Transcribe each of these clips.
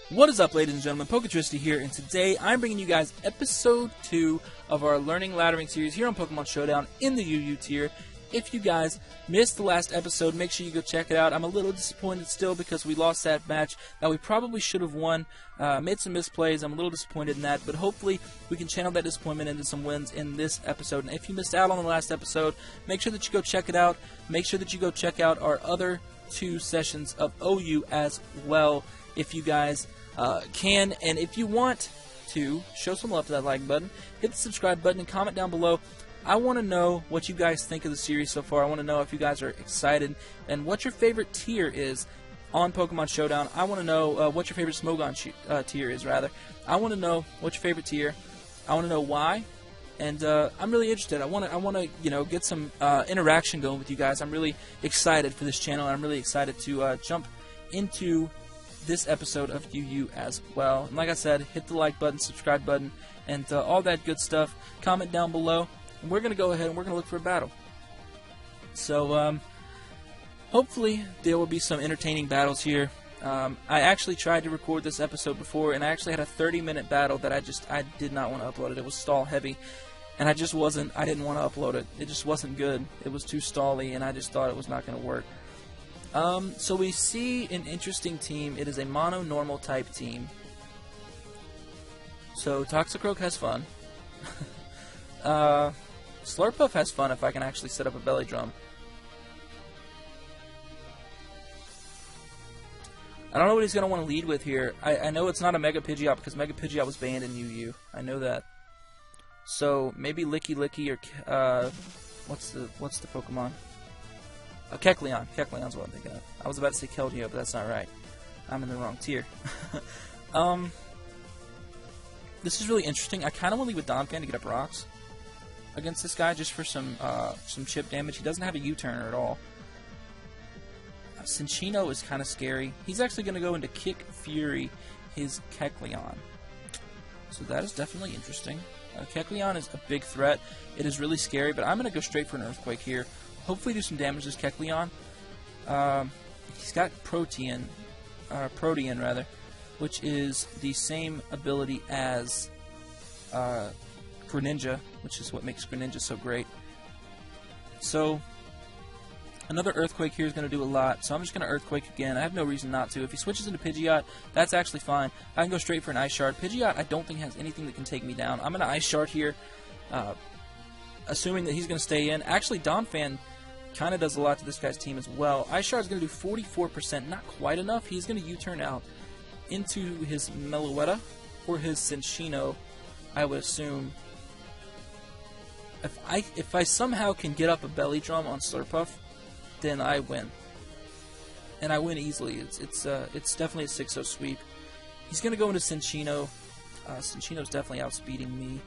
What is up, ladies and gentlemen? Poketricity here, and today I'm bringing you guys episode 2 of our Learning Laddering series here on Pokemon Showdown in the UU tier. If you guys missed the last episode, make sure you go check it out. I'm a little disappointed still because we lost that match that we probably should have won. Made some misplays. I'm a little disappointed in that, but hopefully we can channel that disappointment into some wins in this episode. And if you missed out on the last episode, make sure that you go check it out. Make sure that you go check out our other 2 sessions of OU as well, if you guys can. And if you want to show some love to that like button, hit the subscribe button and comment down below. I want to know what you guys think of the series so far. I want to know if you guys are excited and what your favorite tier is on Pokemon Showdown. I want to know what your favorite Smogon tier is, rather. I want to know what your favorite tier. I want to know why. And I'm really interested. I want to get some interaction going with you guys. I'm really excited for this channel, and I'm really excited to jump into this episode of UU as well. And like I said, hit the like button, subscribe button, and all that good stuff. Comment down below, and we're going to go ahead and we're going to look for a battle. So hopefully there will be some entertaining battles here. I actually tried to record this episode before, and I actually had a 30-minute battle that I did not want to upload it. It was stall heavy, and I didn't want to upload it. It just wasn't good. It was too stally, and I just thought it was not going to work. So we see an interesting team. It is a mono-normal type team. So Toxicroak has fun. Slurpuff has fun if I can actually set up a belly drum. I don't know what he's going to want to lead with here. I know it's not a Mega Pidgeot because Mega Pidgeot was banned in UU. I know that. So maybe Licky Licky or what's the Pokemon? Kecleon. Kecleon's what I'm thinking of. I was about to say Keldeo, but that's not right. I'm in the wrong tier. This is really interesting. I kind of want to lead with Donphan to get up rocks against this guy just for some chip damage. He doesn't have a U-turner at all. Cinccino is kind of scary. He's actually going to go into Kick Fury his Kecleon. So that is definitely interesting. Kecleon is a big threat. It is really scary, but I'm going to go straight for an Earthquake here. Hopefully do some damage to this Kecleon. He's got Protean, which is the same ability as Greninja, which is what makes Greninja so great. So another Earthquake here is going to do a lot, so I'm just going to Earthquake again. I have no reason not to. If he switches into Pidgeot, that's actually fine. I can go straight for an Ice Shard. Pidgeot, I don't think has anything that can take me down. I'm going to Ice Shard here, assuming that he's going to stay in. Actually, Donphan kind of does a lot to this guy's team as well. Ice Shard's going to do 44%, not quite enough. He's going to U-turn out into his Meloetta or his Cinccino, I would assume. If I somehow can get up a belly drum on Slurpuff, then I win. And I win easily. It's definitely a 6-0 sweep. He's going to go into Cinccino. Cinccino's definitely outspeeding me.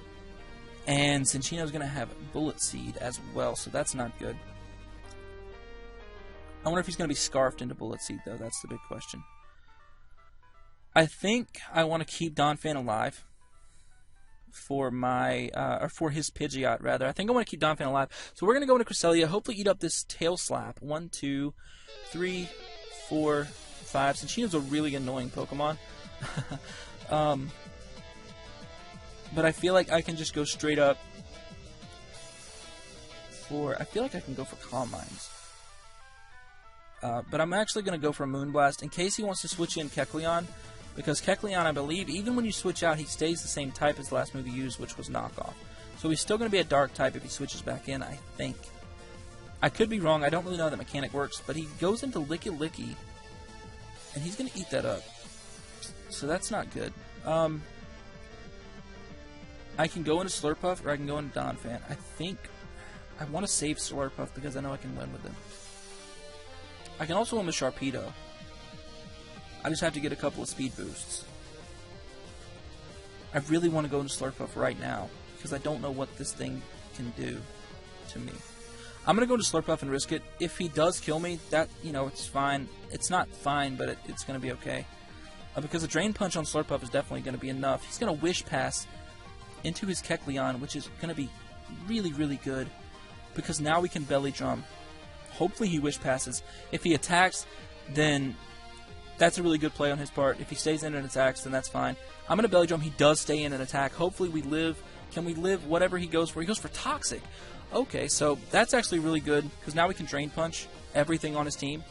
And Cinccino's going to have Bullet Seed as well, so that's not good. I wonder if he's going to be scarfed into Bullet Seed, though. That's the big question. I think I want to keep Donphan alive for my, or for his Pidgeot, rather. I think I want to keep Donphan alive. So we're going to go into Cresselia, hopefully eat up this Tail Slap. 1, 2, 3, 4, 5. Cinccino's a really annoying Pokemon. But I feel like I can just go straight up for, I feel like I can go for Calm Minds. But I'm actually going to go for a Moonblast in case he wants to switch in Kecleon, because Kecleon, I believe, even when you switch out, he stays the same type as the last move he used, which was Knockoff. So he's still going to be a Dark type if he switches back in, I think. I could be wrong. I don't really know how that mechanic works, but he goes into Licky Licky, and he's going to eat that up. So that's not good. I can go into Slurpuff, or I can go into Donphan. I think I want to save Slurpuff because I know I can win with him. I can also win with Sharpedo. I just have to get a couple of speed boosts. I really want to go into Slurpuff right now because I don't know what this thing can do to me. I'm going to go into Slurpuff and risk it. If he does kill me, that, it's fine. It's not fine, but it's going to be okay. Because a Drain Punch on Slurpuff is definitely going to be enough. He's going to Wish Pass into his Kecleon, which is going to be really, really good because now we can Belly Drum. Hopefully he Wish Passes. If he attacks, then That's a really good play on his part. If he stays in and attacks, then that's fine. I'm going to Belly Drum. He does stay in and attack. Hopefully we live. Can we live whatever he goes for? He goes for Toxic. Okay, so that's actually really good, because now we can Drain Punch everything on his team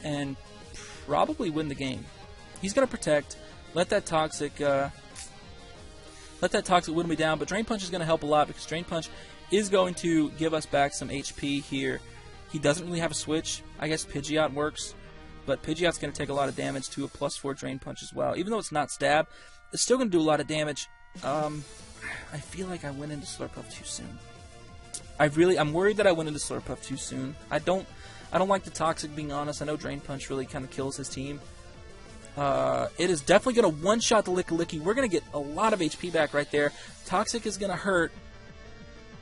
and probably win the game. He's going to Protect. Let that Toxic whittle me down, but Drain Punch is going to help a lot, because Drain Punch is going to give us back some HP here. He doesn't really have a switch. I guess Pidgeot works, but Pidgeot's going to take a lot of damage to a +4 Drain Punch as well. Even though it's not Stab, it's still going to do a lot of damage. I feel like I went into Slurpuff too soon. I'm worried that I went into Slurpuff too soon. I don't like the Toxic, being honest. I know Drain Punch really kind of kills his team. It is definitely going to one-shot the Licky. We're going to get a lot of HP back right there. Toxic is going to hurt.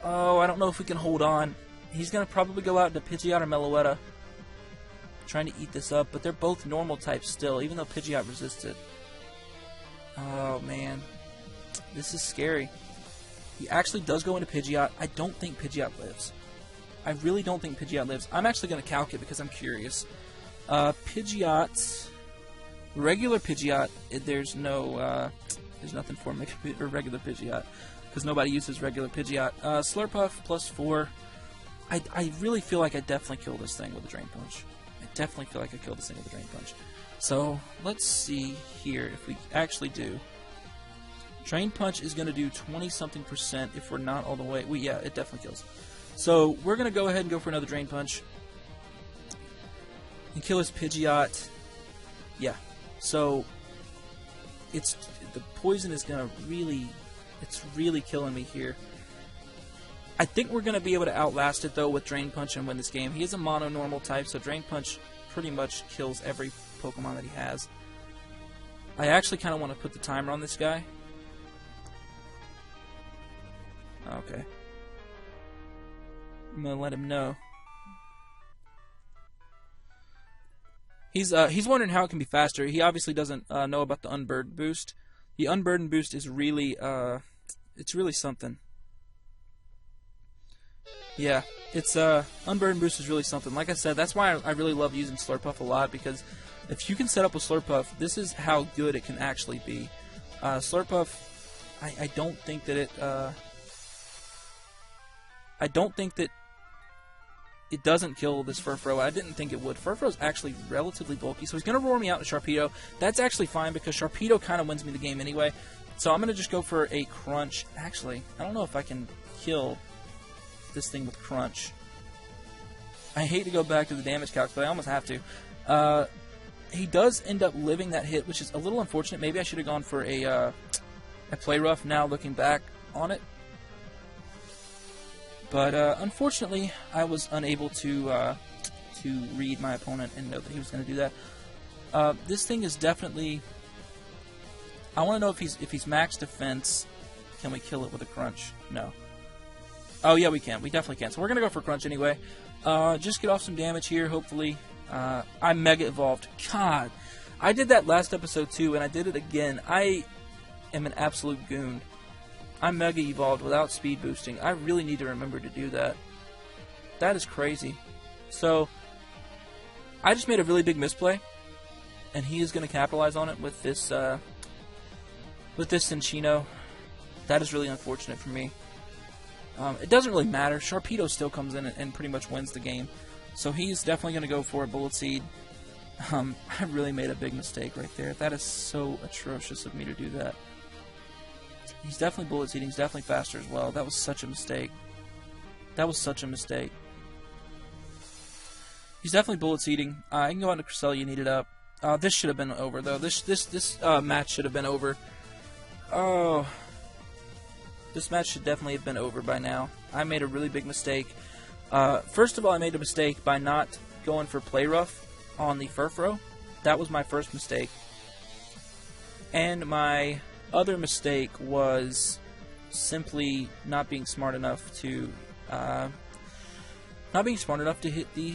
Oh, I don't know if we can hold on. He's going to probably go out to Pidgeot or Meloetta, trying to eat this up, but they're both normal types still, even though Pidgeot resisted. Oh, man. This is scary. He actually does go into Pidgeot. I don't think Pidgeot lives. I really don't think Pidgeot lives. I'm actually going to calc it because I'm curious. Pidgeot... Regular Pidgeot, there's nothing for regular Pidgeot, because nobody uses regular Pidgeot. Slurpuff +4. I really feel like I definitely kill this thing with a Drain Punch. I definitely feel like I kill this thing with a Drain Punch. So let's see here if we actually do. Drain Punch is going to do 20-something% if we're not all the way. Yeah, it definitely kills. So we're going to go ahead and go for another Drain Punch and kill his Pidgeot. Yeah. So the poison is gonna it's really killing me here. I think we're gonna be able to outlast it though with Drain Punch and win this game. He is a mono normal type, so Drain Punch pretty much kills every Pokemon that he has. I actually kind of want to put the timer on this guy. Okay. I'm gonna let him know. He's wondering how it can be faster. He obviously doesn't know about the Unburden boost. The Unburden boost is really, it's really something. Yeah, it's Unburden boost is really something. Like I said, that's why I really love using Slurpuff a lot, because if you can set up a Slurpuff, this is how good it can actually be. Slurpuff, I don't think that it doesn't kill this Furfrou. I didn't think it would. Furfrou's actually relatively bulky, so he's going to roar me out in Sharpedo. That's actually fine, because Sharpedo kind of wins me the game anyway. So I'm going to just go for a Crunch. Actually, I don't know if I can kill this thing with Crunch. I hate to go back to the damage calc, but I almost have to. He does end up living that hit, which is a little unfortunate. Maybe I should have gone for a Play Rough now, looking back on it. But unfortunately, I was unable to read my opponent and know that he was going to do that. This thing is definitely. I want to know if he's max defense. Can we kill it with a Crunch? No. Oh yeah, we can. We definitely can. So we're going to go for Crunch anyway. Just get off some damage here. Hopefully, I'm Mega Evolved. God, I did that last episode too, and I did it again. I am an absolute goon. I'm Mega Evolved without speed boosting. I really need to remember to do that. That is crazy. So, I just made a really big misplay, and he is going to capitalize on it with this Cinccino. That is really unfortunate for me. It doesn't really matter. Sharpedo still comes in and pretty much wins the game. So he's definitely going to go for a Bullet Seed. I really made a big mistake right there. That is so atrocious of me to do that. He's definitely Bullet Seeding. He's definitely faster as well. That was such a mistake. That was such a mistake. He's definitely Bullet Seeding. I can go on to Cresselia, need it up. This should have been over, though. This match should have been over. Oh. This match should definitely have been over by now. I made a really big mistake. First of all, I made a mistake by not going for Play Rough on the Furfrou. That was my first mistake. And my other mistake was simply not being smart enough to hit the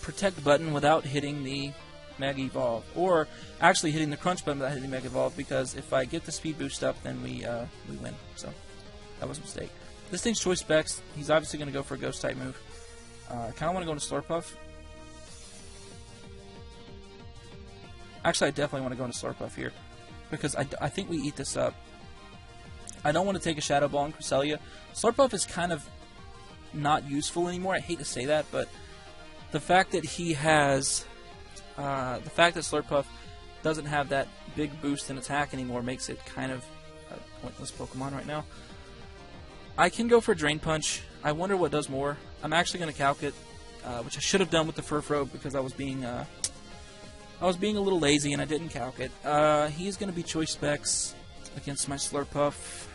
Protect button without hitting the Mega Evolve, or actually hitting the Crunch button without hitting Mega Evolve, because if I get the speed boost up, then we win. So that was a mistake. This thing's Choice Specs. He's obviously going to go for a Ghost type move. Kind of want to go into Slurpuff. Actually, I definitely want to go into Slurpuff here, because I think we eat this up. I don't want to take a Shadow Ball on Cresselia. Slurpuff is kind of not useful anymore. I hate to say that, but the fact that he has, the fact that Slurpuff doesn't have that big boost in attack anymore makes it kind of a pointless Pokemon right now. I can go for a Drain Punch. I wonder what does more. I'm actually going to Calc it, which I should have done with the Furfrou because I was being a little lazy and I didn't Calc it. He's going to be Choice Specs against my Slurpuff.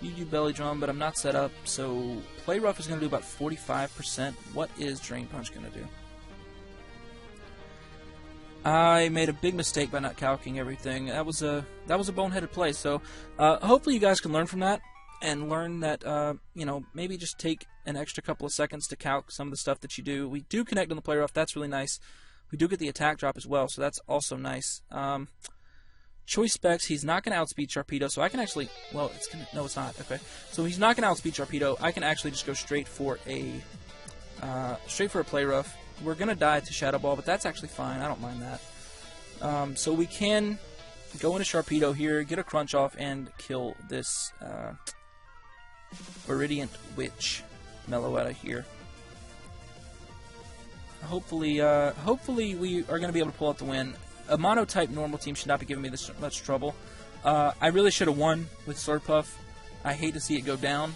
UU Belly Drum, but I'm not set up, so Play Rough is going to do about 45%. What is Drain Punch going to do? I made a big mistake by not calcing everything. That was a boneheaded play. So hopefully you guys can learn from that and learn that you know, maybe just take an extra couple of seconds to calc some of the stuff that you do. We do connect on the Play Rough. That's really nice. We do get the attack drop as well, so that's also nice. Choice Specs, he's not going to outspeed Sharpedo, so I can actually, well, it's going to, no, it's not, okay. So he's not going to outspeed Sharpedo. I can actually just go straight for a Play Rough. We're going to die to Shadow Ball, but that's actually fine. I don't mind that. So we can go into Sharpedo here, get a Crunch off, and kill this Viridiant Witch Meloetta here. Hopefully we are going to be able to pull out the win. A mono-type normal team should not be giving me this much trouble. I really should have won with Slurpuff. I hate to see it go down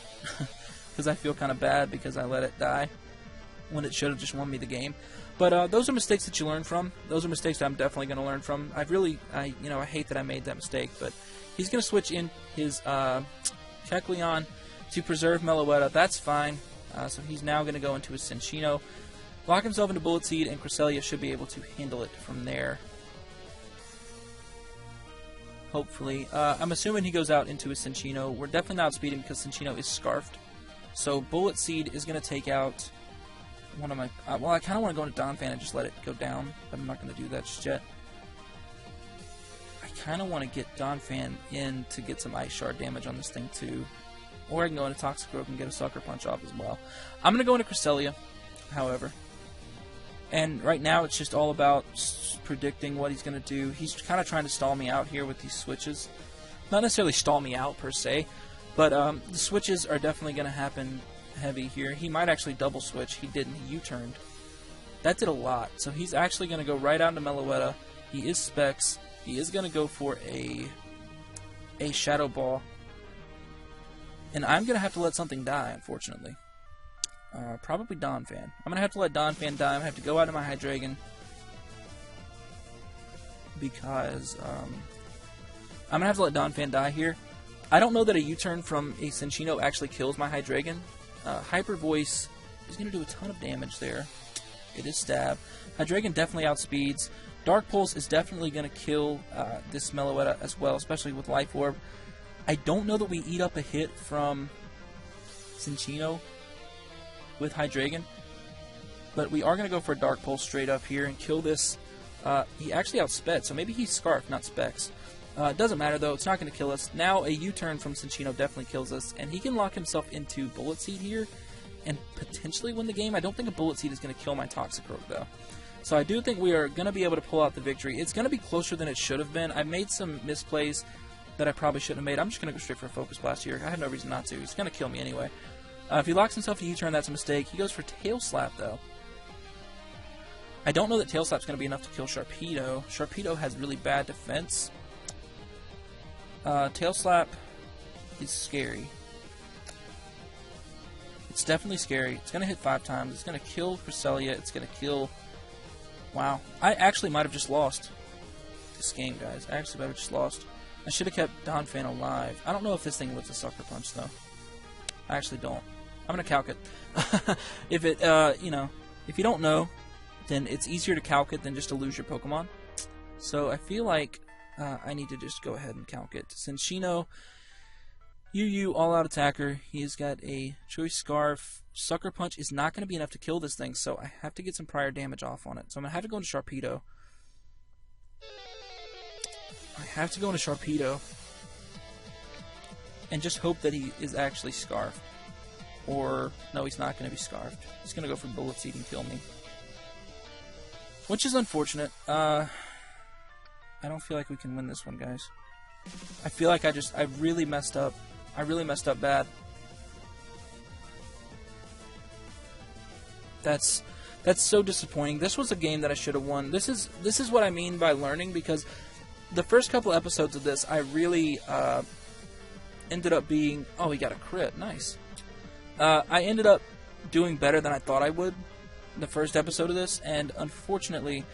because I feel kind of bad because I let it die when it should have just won me the game. But those are mistakes that you learn from. Those are mistakes that I'm definitely going to learn from. I hate that I made that mistake. But he's going to switch in his Kecleon to preserve Meloetta. That's fine. So he's now going to go into his Cinccino, lock himself into Bullet Seed, and Cresselia should be able to handle it from there. Hopefully. I'm assuming he goes out into his Cinccino. We're definitely not outspeeding because Cinccino is Scarfed. So Bullet Seed is going to take out one of my... well, I kind of want to go into Donphan and just let it go down, but I'm not going to do that just yet. I kind of want to get Donphan in to get some Ice Shard damage on this thing too. Or I can go into Toxicroak and get a Sucker Punch off as well. I'm going to go into Cresselia, however. And right now it's just all about predicting what he's going to do. He's kind of trying to stall me out here with these switches. Not necessarily stall me out per se, but the switches are definitely going to happen heavy here. He might actually double switch. He didn't. He U-turned. That did a lot. So he's actually going to go right out into Meloetta. He is Specs. He is going to go for a Shadow Ball. And I'm going to have to let something die, unfortunately. Probably Donphan. I'm going to have to let Donphan die. I'm going to have to go out of my Hydreigon. Because I'm going to have to let Donphan die here. I don't know that a U-turn from a Cinccino actually kills my Hydreigon. Hyper Voice is going to do a ton of damage there. It is Stab. Hydreigon definitely outspeeds. Dark Pulse is definitely going to kill this Meloetta as well, especially with Life Orb. I don't know that we eat up a hit from Cinccino with Hydreigon, but we are going to go for a Dark Pulse straight up here and kill this. He actually outsped, so maybe he's Scarf, not Specs. It doesn't matter though, it's not going to kill us. Now a U-turn from Cinccino definitely kills us, and he can lock himself into Bullet Seed here and potentially win the game. I don't think a Bullet Seed is going to kill my Toxicroak though. So I do think we are going to be able to pull out the victory. It's going to be closer than it should have been. I made some misplays that I probably shouldn't have made. I'm just going to go straight for a Focus Blast here. I have no reason not to. He's going to kill me anyway. If he locks himself to U-turn, that's a mistake. He goes for Tail Slap, though. I don't know that Tail Slap's going to be enough to kill Sharpedo. Sharpedo has really bad defense. Tail Slap is scary. It's definitely scary. It's going to hit 5 times. It's going to kill Cresselia. It's going to kill... Wow. I actually might have just lost this game, guys. I actually might have just lost. I should have kept Donphan alive. I don't know if this thing was a Sucker Punch, though. I actually don't. I'm going to calc it. If it, you know, if you don't know, then it's easier to calc it than just to lose your Pokemon. So I feel like I need to just go ahead and calc it. Cinccino, UU, all-out attacker. He's got a Choice Scarf. Sucker Punch is not going to be enough to kill this thing, so I have to get some prior damage off on it. So I'm going to have to go into Sharpedo. I have to go into Sharpedo and just hope that he is actually Scarfed. Or, no, he's not going to be Scarfed. He's going to go for Bullet Seed and kill me. Which is unfortunate. I don't feel like we can win this one, guys. I feel like I really messed up. I really messed up bad. That's so disappointing. This was a game that I should have won. This is what I mean by learning, because the first couple episodes of this, I really ended up being... Oh, he got a crit. Nice. I ended up doing better than I thought I would the first episode of this, and unfortunately,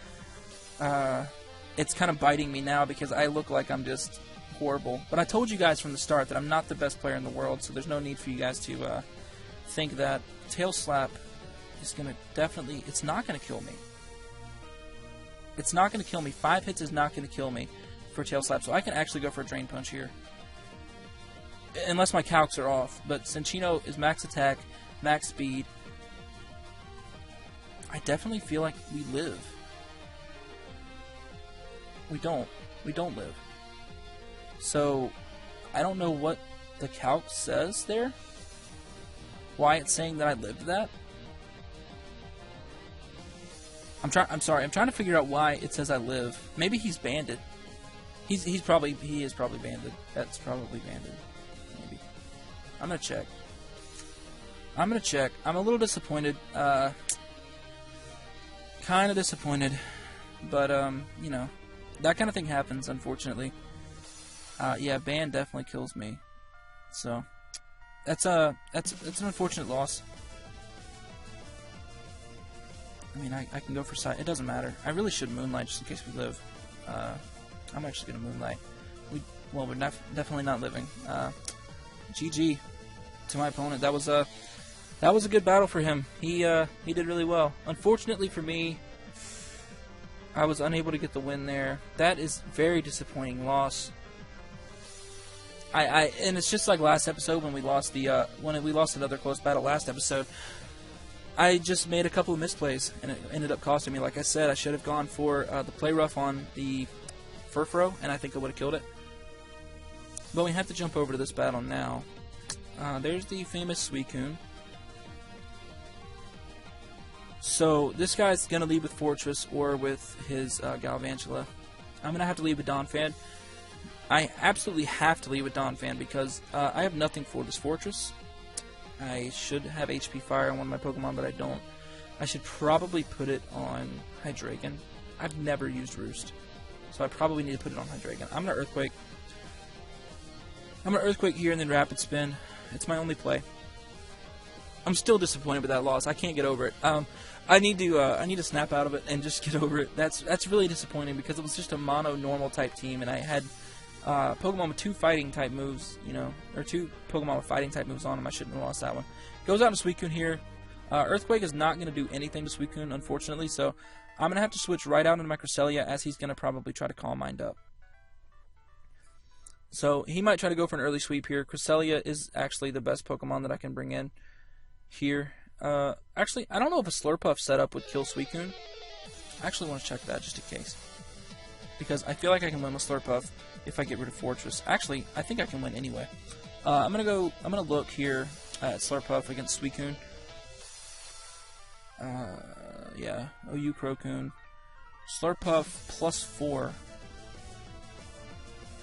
it's kind of biting me now because I look like I'm just horrible. But I told you guys from the start that I'm not the best player in the world, so there's no need for you guys to think that. Tail Slap is going to definitely... It's not going to kill me. It's not going to kill me. 5 hits is not going to kill me for Tail Slap, so I can actually go for a Drain Punch here. Unless my calcs are off. But Cinccino is max attack, max speed. I definitely feel like we live. We don't. We don't live. So, I don't know what the calc says there. Why it's saying that I lived that. I'm sorry. I'm trying to figure out why it says I live. Maybe he's banded. He is probably banded. That's probably banded. Maybe. I'm gonna check. I'm a little disappointed. Kind of disappointed, but you know, that kind of thing happens, unfortunately. Yeah, ban definitely kills me, so that's an unfortunate loss. I mean, I can go for side. It doesn't matter. I really should Moonlight just in case we live. I'm actually gonna Moonlight. We're definitely not living. GG to my opponent. That was a good battle for him. He did really well. Unfortunately for me, I was unable to get the win there. That is very disappointing loss. And it's just like last episode when we lost another close battle last episode. I just made a couple of misplays and it ended up costing me. Like I said, I should have gone for the play rough on the Furfro, and I think I would have killed it. But we have to jump over to this battle now. There's the famous Suicune. So this guy's going to lead with Fortress or with his Galvantula. I'm going to have to lead with Donphan. I absolutely have to lead with Donphan because I have nothing for this Fortress. I should have HP Fire on one of my Pokemon, but I don't. I should probably put it on Hydreigon. I've never used Roost, so I probably need to put it on Hydreigon. I'm going to Earthquake. I'm going to Earthquake here and then Rapid Spin. It's my only play. I'm still disappointed with that loss. I can't get over it. I need to snap out of it and just get over it. That's really disappointing because it was just a mono normal type team, and I had Pokemon with 2 fighting type moves, you know, or 2 Pokemon with fighting type moves on them. I shouldn't have lost that one. Goes out to Suicune here. Earthquake is not going to do anything to Suicune, unfortunately, so I'm going to have to switch right out into my Cresselia as he's going to probably try to Calm Mind up. So he might try to go for an early sweep here. Cresselia is actually the best Pokemon that I can bring in here. Actually, I don't know if a Slurpuff setup would kill Suicune. I actually want to check that just in case. Because I feel like I can win with Slurpuff if I get rid of Fortress. Actually, I think I can win anyway. I'm gonna look here at Slurpuff against Suicune. Yeah, OU Crocune. Slurpuff +4.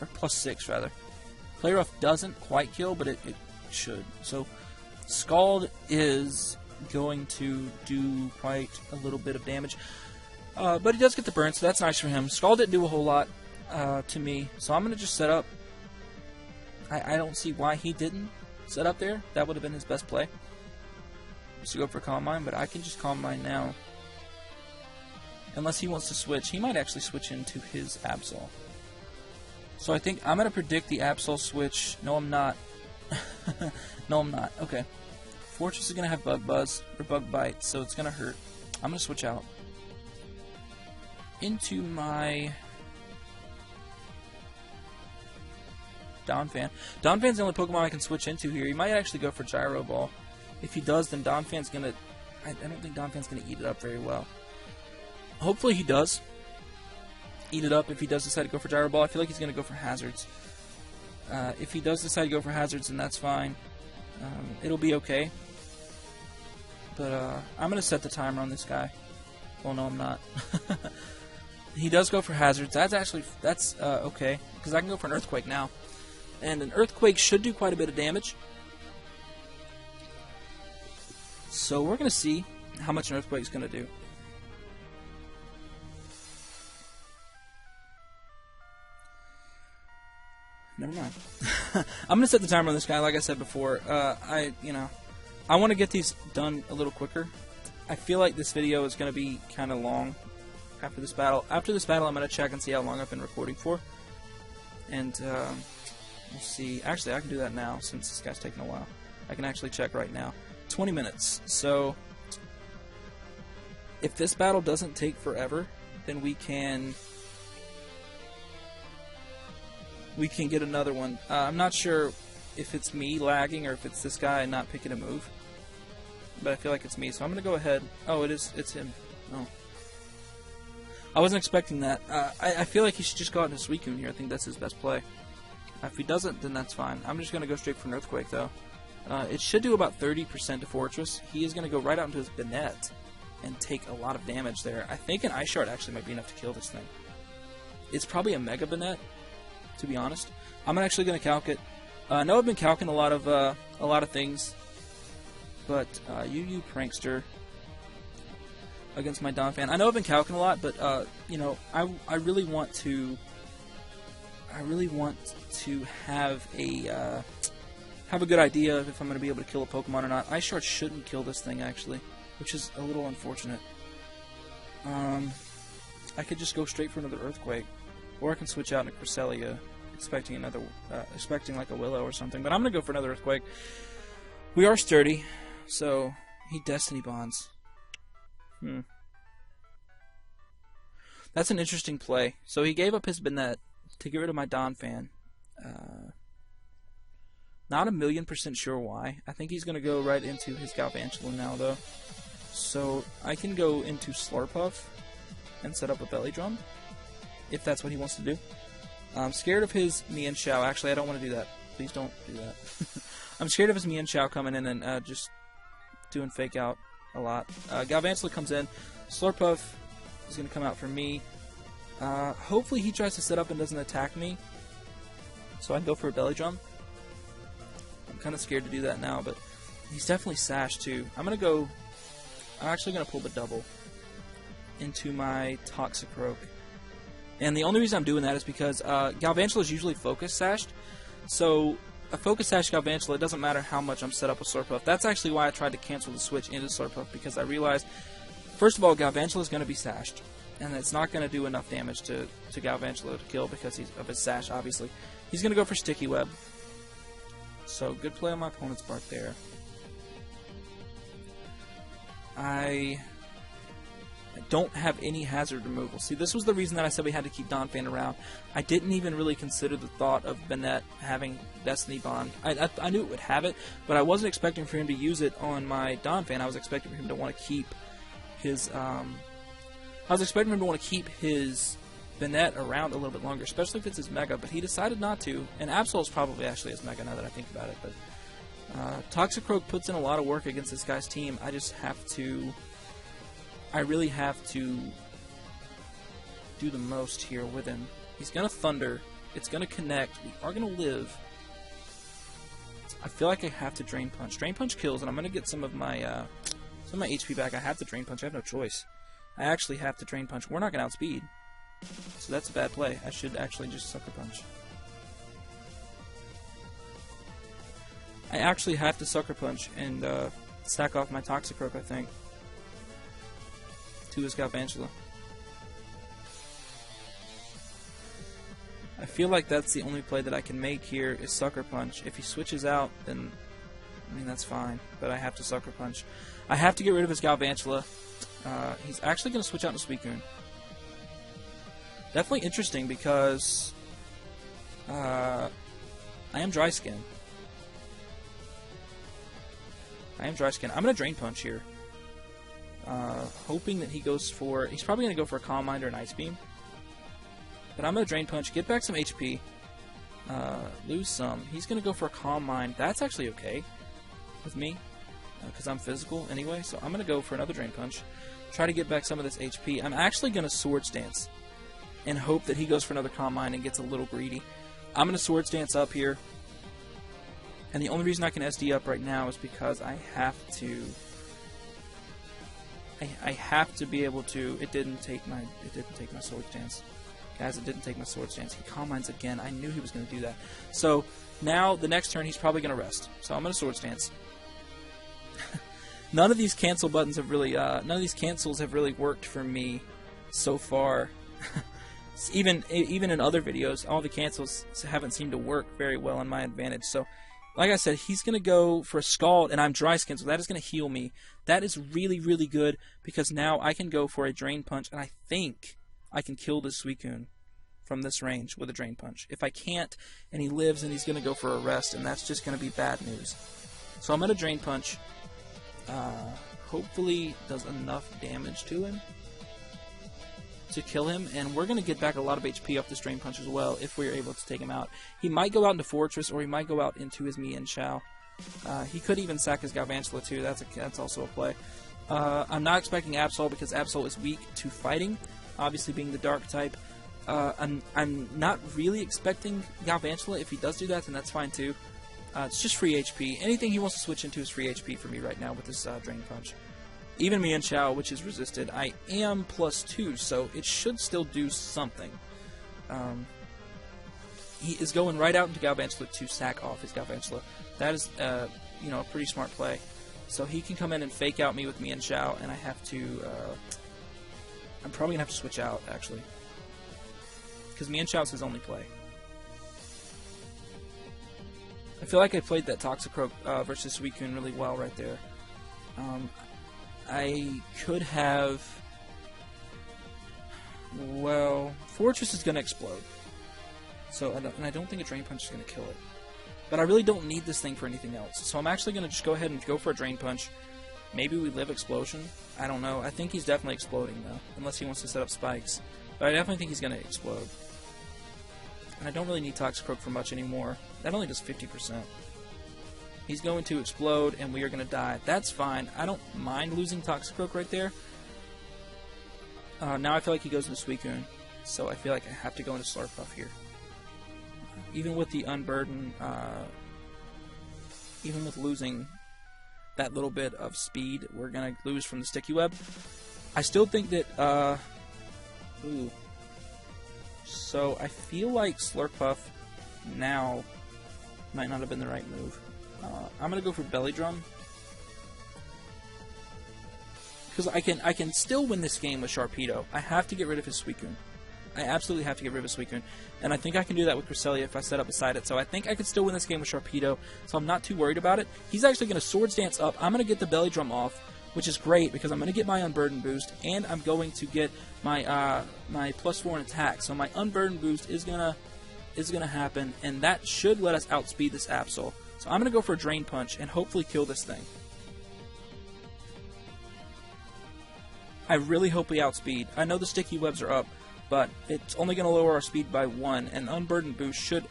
Or +6 rather. Play Rough doesn't quite kill, but it should. So Scald is going to do quite a little bit of damage. But he does get the burn, so that's nice for him. Scald didn't do a whole lot to me, so I'm going to just set up. I don't see why he didn't set up there. That would have been his best play. Just to go for Calm Mind, but I can just Calm Mind now. Unless he wants to switch. He might actually switch into his Absol. So I think I'm going to predict the Absol switch. No, I'm not. No, I'm not. Okay. Fortress is going to have Bug Buzz, or Bug Bite, so it's going to hurt. I'm going to switch out into my Donphan. Donphan's the only Pokemon I can switch into here. He might actually go for Gyro Ball. If he does, then Donphan's going to... I don't think Donphan's going to eat it up very well. Hopefully he does eat it up if he does decide to go for Gyro Ball. I feel like he's going to go for Hazards. If he does decide to go for Hazards, then that's fine. It'll be okay. But I'm going to set the timer on this guy. Well, no, I'm not. He does go for hazards. That's okay, because I can go for an Earthquake now. And an Earthquake should do quite a bit of damage. So we're going to see how much an Earthquake is going to do. Never mind. I'm going to set the timer on this guy, like I said before. I want to get these done a little quicker. I feel like this video is going to be kind of long after this battle. After this battle, I'm going to check and see how long I've been recording for. And we'll see. Actually, I can do that now since this guy's taking a while. I can actually check right now. 20 minutes. So if this battle doesn't take forever, then we can get another one. I'm not sure if it's me lagging or if it's this guy not picking a move. But I feel like it's me, so I'm going to go ahead. Oh, it's him. Oh. I wasn't expecting that. I feel like he should just go out into Suicune here. I think that's his best play. If he doesn't, then that's fine. I'm just going to go straight for an Earthquake, though. It should do about 30% to Fortress. He is going to go right out into his Banette and take a lot of damage there. I think an Ice Shard actually might be enough to kill this thing. It's probably a Mega Banette, to be honest. I'm actually going to calc it. I know I've been calcing a lot of things, but UU Prankster against my Donphan. I know I've been calcing a lot, but you know, I really want to have a good idea of if I'm going to be able to kill a Pokemon or not. Ice Shard shouldn't kill this thing actually, which is a little unfortunate. I could just go straight for another Earthquake, or I can switch out into Cresselia, expecting like a Willow or something. But I'm going to go for another Earthquake. We are sturdy, so he Destiny Bonds. That's an interesting play. So he gave up his Banette to get rid of my Donphan. Not 1,000,000% sure why. I think he's going to go right into his Galvantula now, though. So I can go into Slurpuff and set up a Belly Drum, if that's what he wants to do. I'm scared of his Mienshao. Actually, I don't want to do that. Please don't do that. I'm scared of his Mienshao coming in and just doing Fake Out a lot. Galvantula comes in. Slurpuff is going to come out for me. Hopefully he tries to set up and doesn't attack me, so I can go for a Belly Drum. I'm kind of scared to do that now, but he's definitely Sash too. I'm actually going to pull the double into my Toxicroak. And the only reason I'm doing that is because Galvantula is usually Focus Sashed. So a Focus Sash Galvantula, it doesn't matter how much I'm set up with Slurpuff. That's actually why I tried to cancel the switch into Slurpuff, because I realized, first of all, Galvantula is going to be Sashed. And it's not going to do enough damage to Galvantula to kill because of his Sash, obviously. He's going to go for Sticky Web. So, good play on my opponent's part there. I don't have any hazard removal. See, this was the reason that I said we had to keep Donphan around. I didn't even really consider the thought of Banette having Destiny Bond. I knew it would have it, but I wasn't expecting for him to use it on my Donphan. I was expecting for him to want to keep his Banette around a little bit longer, especially if it's his Mega, but he decided not to, and Absol's probably actually his Mega now that I think about it, but Toxicroak puts in a lot of work against this guy's team. I really have to do the most here with him. He's going to Thunder, it's going to connect, we are going to live. I feel like I have to Drain Punch. Drain Punch kills, and I'm going to get some of my HP back. I have to Drain Punch, I have no choice. I actually have to Drain Punch. We're not going to outspeed. So that's a bad play. I should actually just Sucker Punch. I actually have to Sucker Punch and stack off my Toxicroak, I think, to his Galvantula. I feel like that's the only play that I can make here is Sucker Punch. If he switches out, then, I mean, that's fine. But I have to Sucker Punch. I have to get rid of his Galvantula. He's actually going to switch out to Suicune. Definitely interesting because I am Dry Skin. I'm going to Drain Punch here. Hoping that he goes for... He's probably going to go for a Calm Mind or an Ice Beam. But I'm going to Drain Punch, get back some HP, lose some. He's going to go for a Calm Mind. That's actually okay with me, because I'm physical anyway. So I'm going to go for another Drain Punch, try to get back some of this HP. I'm actually going to Swords Dance. and hope that he goes for another Calm Mind and gets a little greedy. I'm going to Swords Dance up here. And the only reason I can SD up right now is because I have to... I have to be able to... It didn't take my Swords Dance. Guys, it didn't take my Swords Dance. He Calm Minds again. I knew he was going to do that. So, now, the next turn, he's probably going to rest. So, I'm going to Swords Dance. None of these cancel buttons have really... none of these cancels have really worked for me so far. Even in other videos, all the cancels haven't seemed to work very well in my advantage. So, like I said, he's going to go for a Scald, and I'm Dry Skin, so that is going to heal me. That is really, really good, because now I can go for a Drain Punch, and I think I can kill this Suicune from this range with a Drain Punch. If I can't, and he lives, and he's going to go for a Rest, and that's just going to be bad news. So I'm going to Drain Punch. Hopefully does enough damage to him to kill him, and we're going to get back a lot of HP off this Drain Punch as well if we're able to take him out. He might go out into Fortress, or he might go out into his Mian Shao. He could even sack his Galvantula too. That's also a play. I'm not expecting Absol because Absol is weak to fighting, obviously being the Dark type. I'm not really expecting Galvantula. If he does do that, then that's fine too. It's just free HP. Anything he wants to switch into is free HP for me right now with this Drain Punch. Even Mian Shao, which is resisted, I am +2, so it should still do something. He is going right out into Galvantula to sack off his Galvantula. That is, a pretty smart play. So he can come in and fake out me with Mian Shao, and I have to... I'm probably going to have to switch out, actually. Because Mian Shao is his only play. I feel like I played that Toxicroak versus Suicune really well right there. I could have... Well, Fortress is going to explode. So, and I don't think a Drain Punch is going to kill it. But I really don't need this thing for anything else. So I'm actually going to just go ahead and go for a Drain Punch. Maybe we live Explosion. I don't know. I think he's definitely exploding, though. Unless he wants to set up spikes. But I definitely think he's going to explode. And I don't really need Toxicroak for much anymore. That only does 50%. He's going to explode, and we are going to die. That's fine. I don't mind losing Toxicroak right there. Now I feel like he goes into Suicune. So I feel like I have to go into Slurpuff here. Even with the Unburden, even with losing that little bit of speed, we're going to lose from the Sticky Web. I still think that... Ooh. So I feel like Slurpuff now might not have been the right move. I'm going to go for Belly Drum. Because I can still win this game with Sharpedo. I have to get rid of his Suicune. I absolutely have to get rid of his Suicune. And I think I can do that with Cresselia if I set up beside it. So I think I can still win this game with Sharpedo. So I'm not too worried about it. He's actually going to Swords Dance up. I'm going to get the Belly Drum off, which is great because I'm going to get my Unburden boost. And I'm going to get my my +4 in attack. So my Unburden boost is gonna happen. And that should let us outspeed this Absol. So I'm going to go for a Drain Punch and hopefully kill this thing. I really hope we outspeed. I know the Sticky Webs are up, but it's only going to lower our speed by 1, and Unburden Boost should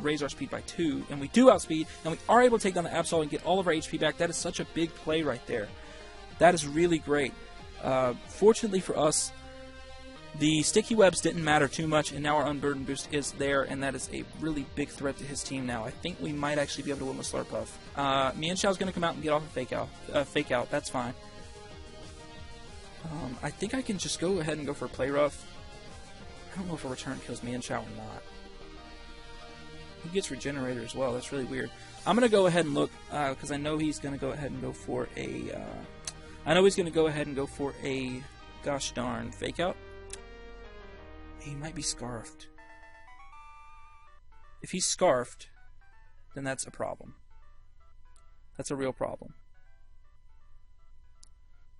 raise our speed by 2, and we do outspeed, and we are able to take down the Absol and get all of our HP back. That is such a big play right there. That is really great. Fortunately for us, the Sticky Webs didn't matter too much, and now our Unburden Boost is there, and that is a really big threat to his team now. I think we might actually be able to win with Slurpuff. Mian Shao's going to come out and get off a Fake Out. That's fine. I think I can just go ahead and go for a Play Rough. I don't know if a Return kills Mian Shao or not. He gets Regenerator as well. That's really weird. I'm going to go ahead and look, because I know he's going to go ahead and go for a... gosh darn, Fake Out. He might be Scarfed. If he's Scarfed, then that's a problem. That's a real problem.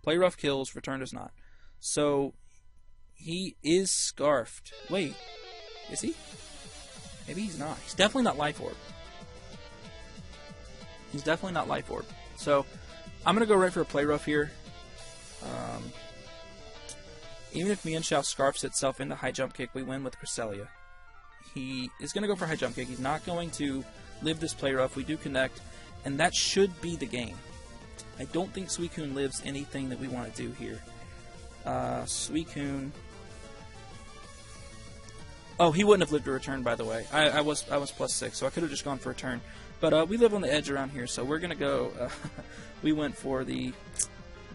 Play Rough kills, Return does not. So, he is Scarfed. Wait, is he? Maybe he's not. He's definitely not Life Orb. He's definitely not Life Orb. So, I'm going to go right for a Play Rough here. Even if Mian Shao Scarfs itself into High Jump Kick, we win with Cresselia. He is going to go for High Jump Kick. He's not going to live this Play Rough. We do connect, and that should be the game. I don't think Suicune lives anything that we want to do here. Suicune... Oh, he wouldn't have lived a return, by the way. I was +6, so I could have just gone for a turn. But we live on the edge around here, so we're gonna go. We went for the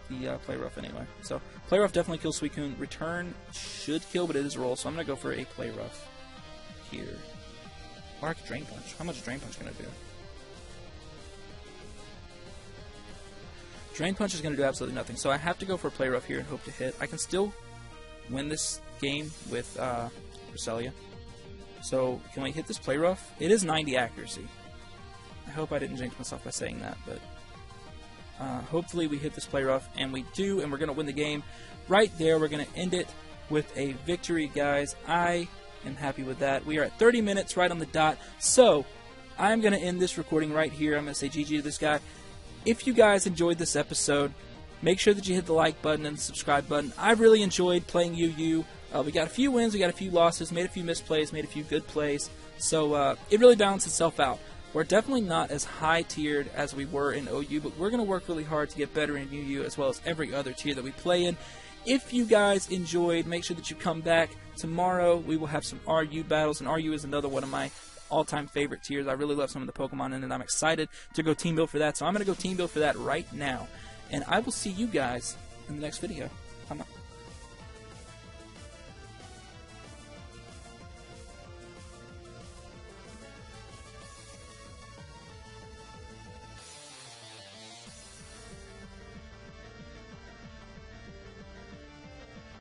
Play Rough anyway. So Play Rough definitely kills Suicune. Return should kill, but it is roll, so I'm gonna go for a Play Rough here. Or I could Drain Punch. How much is Drain Punch gonna do? Drain Punch is gonna do absolutely nothing, so I have to go for a Play Rough here and hope to hit. I can still win this game with Roselia. So can we hit this Play Rough? It is 90 accuracy. I hope I didn't jinx myself by saying that, but hopefully we hit this Play Rough, and we do, and we're going to win the game. Right there, we're going to end it with a victory, guys. I am happy with that. We are at 30 minutes right on the dot, so I'm going to end this recording right here. I'm going to say GG to this guy. If you guys enjoyed this episode, make sure that you hit the like button and the subscribe button. I really enjoyed playing UU. We got a few wins, we got a few losses, made a few misplays, made a few good plays, so it really balanced itself out. We're definitely not as high-tiered as we were in OU, but we're going to work really hard to get better in UU as well as every other tier that we play in. If you guys enjoyed, make sure that you come back. Tomorrow we will have some RU battles, and RU is another one of my all-time favorite tiers. I really love some of the Pokemon in it, and I'm excited to go team build for that, so I'm going to go team build for that right now. And I will see you guys in the next video.